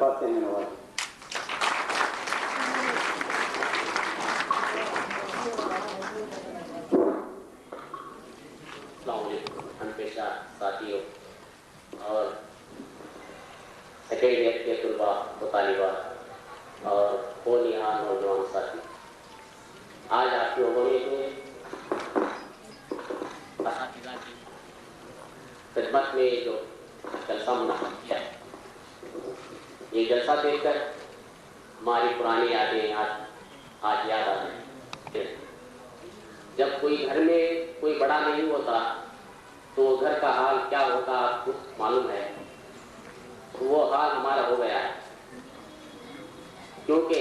سلاوات کہنے والا. السلام علیکم ہم پیشہ ساتھیوں اور سیکنڈ ایئر کے طلباء و طالبات اور ہونہار نوجوان ساتھی. آج آپ کی عمومی کے اساتذہ کی خدمت میں جو جلسہ منعقد کیا ہے، یہ جلسہ دیکھ کر ہماری پرانی یادیں آج یاد آ رہی ہیں. جب کوئی گھر میں کوئی بڑا نہیں ہوتا تو گھر کا حال کیا ہوتا آپ کو معلوم ہے. وہ حال ہمارا ہو گیا ہے، کیونکہ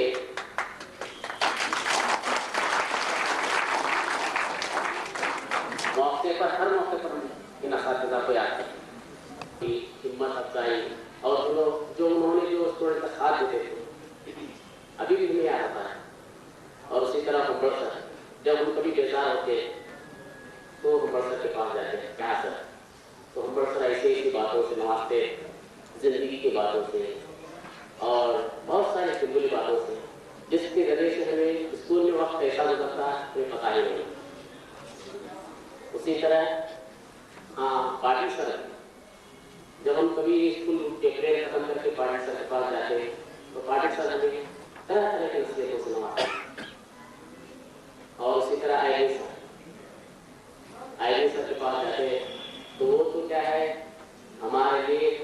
ہر موقع پر ہم ان اساتذہ کو یاد کرتے ہیں، ہمت افزائی اور جو انہوں نے جو اسٹوڈنٹ کا ساتھ دیتے تھے ابھی بھی ہمیں یاد آتا ہے. اور اسی طرح ہمبر سر، جب ہم کبھی بیزار ہوتے تو ہمبر سر کے پاس جاتے ہیں، کیا سر؟ تو ہمبر سر ایسی ایسی باتوں سے نوازتے، زندگی کی باتوں سے اور بہت ساری چنگلی باتوں سے، جس کے ذریعے سے ہمیں اسکول میں وقت ایسا گزرتا ہے ہمیں پتہ ہی نہیں. اسی طرح پاٹل سر، جب ہم کبھی اسکول کے پریڈ ختم کر کے پاٹل سر کے پاس جاتے ہیں تو پاٹل سر ہمیں طرح طرح کے نصیحتوں سے نوازتے ہیں. اور اسی طرح آئی سر کے پاس جاتے ہیں تو وہ تو کیا ہے ہمارے لیے ایک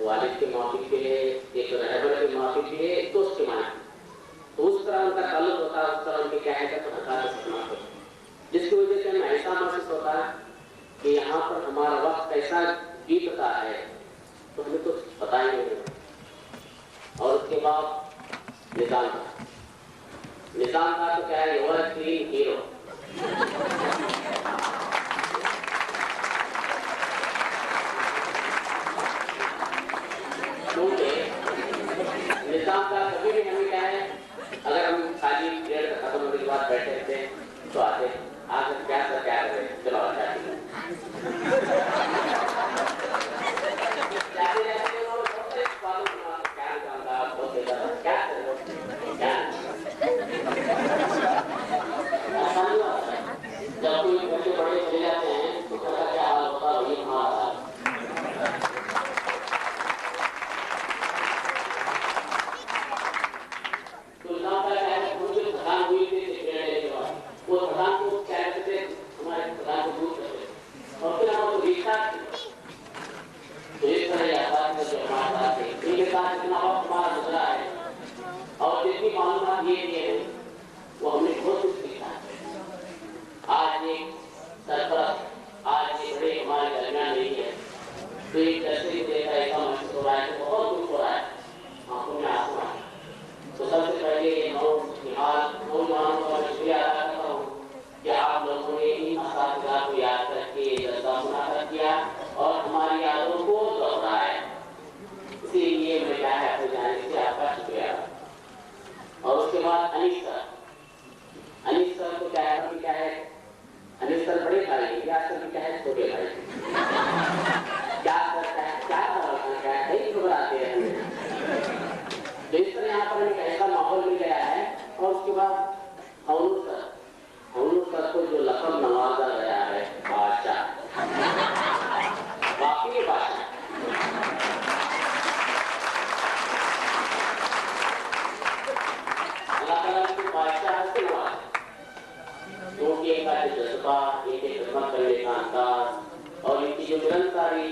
والد کے موقع کے لیے، ایک رہبر کے موقع کے لیے، ایک دوست کے معنی. تو اس طرح ان کا تعلق ہوتا ہے، اس طرح ان کی کیا ہے جس کی وجہ سے ہمیں ایسا محسوس ہوتا ہے کہ یہاں پر ہمارا وقت کیسا بیتتا ہے تو ہمیں تو پتہ ہی نہیں. اور اس کے بعد نظام کا تو کیا ہے ایور گرین ہیرو. کیونکہ نظام کا کبھی بھی ہمیں کیا ہے، اگر ہم خالی پیریڈ ختم ہونے کے بعد بیٹھے رہتے تو آتے آج کیا سر کیا کریں، چلو اچھا جب کوئی بچے بڑے چلے جاتے ہیں تو گھر کا کیا حال ہوتا ہے وہی ہمارا حال. تو نظام کا کیا ہے ان کی تھکان ہوئی تھی لینے کے بعد وہ تھکان کو کیا کرتے تھے، ہمارے تھکان کو دور کرتے اور پھر ہم کو دیکھتا تو اس طرح یہ اساتذہ جو ہمارے ساتھ تھے ان کے ساتھ اتنا وقت ہمارا گزرا ہے اور جتنی معلومات یہ ہیں وہ ہم نے بہت کچھ سیکھا ہے. آج ایک سرپرست، آج ایک بڑے ہمارے درمیان نہیں ہے تو ایک تصویر دیکھا ایسا محسوس ہو رہا ہے کہ بہت کچھ ہو رہا ہے، آنکھوں میں آنسو آئے. تو سب سے پہلے نوجوانوں کا شکریہ ادا کرتا ہوں کہ آپ لوگوں نے ان اساتذہ کو یاد کر کے جلسہ منعقد کیا اور ہماری یادوں کو دوہرایا. اسی لیے میں کیا ہے اپنے جانے سے آپ کا شکریہ. اور اس کے بعد انیس سر کو کیا ہے انیس سر بڑے بھائی، یا سر کیا ہے چھوٹے بھائی. کیا کرتا ہے کیا ہے نہیں گھبراتے ہیں ہمیں. تو اس طرح یہاں پر ایک ایسا ماحول مل گیا ہے. اور اس کے بعد ہنور سر کو جو لقب نوازا گیا ہے بادشاہ، واقعی بادشاہ. اللہ تعالیٰ کی بادشاہ سے نوازا کیونکہ ان کا جو جذبہ، ان کی خدمت کرنے کا انداز اور ان کی جو ملنساری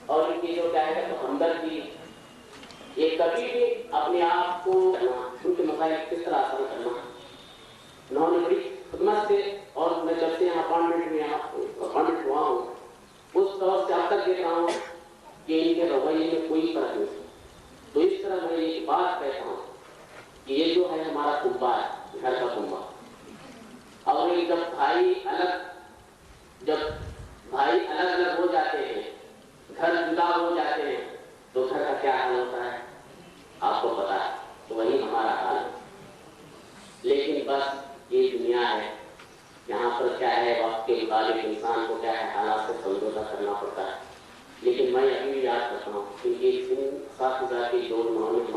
اور ان کی جو کیا ہے تو ہمدردی، یہ کبھی بھی اپنے آپ کو ان کے مسائل کس طرح آسان کرنا. انہوں نے بڑی خدمت سے، اور میں جب سے یہاں اپائنٹمنٹ ہوا ہوں اس دور سے اب تک دیکھ رہا ہوں کہ ان کے رویے میں کوئی فرق نہیں. تو اس طرح میں ایک بات کہتا ہوں کہ یہ جو ہے ہمارا کنبہ ہے، گھر کا کنبہ. اور یہ جب بھائی الگ ہو جاتے ہیں، گھر جدا ہو جاتے ہیں تو گھر کا کیا حال ہوتا ہے آپ کو پتا ہے. تو وہی ہمارا حال ہے. لیکن بس یہ دنیا ہے، یہاں پر کیا ہے وقت کے مطابق انسان کو کیا ہے حالات سے سمجھوتا کرنا پڑتا ہے. لیکن میں ابھی بھی یاد کرتا ہوں کہ ان اساتذہ کی جو انہوں نے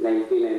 99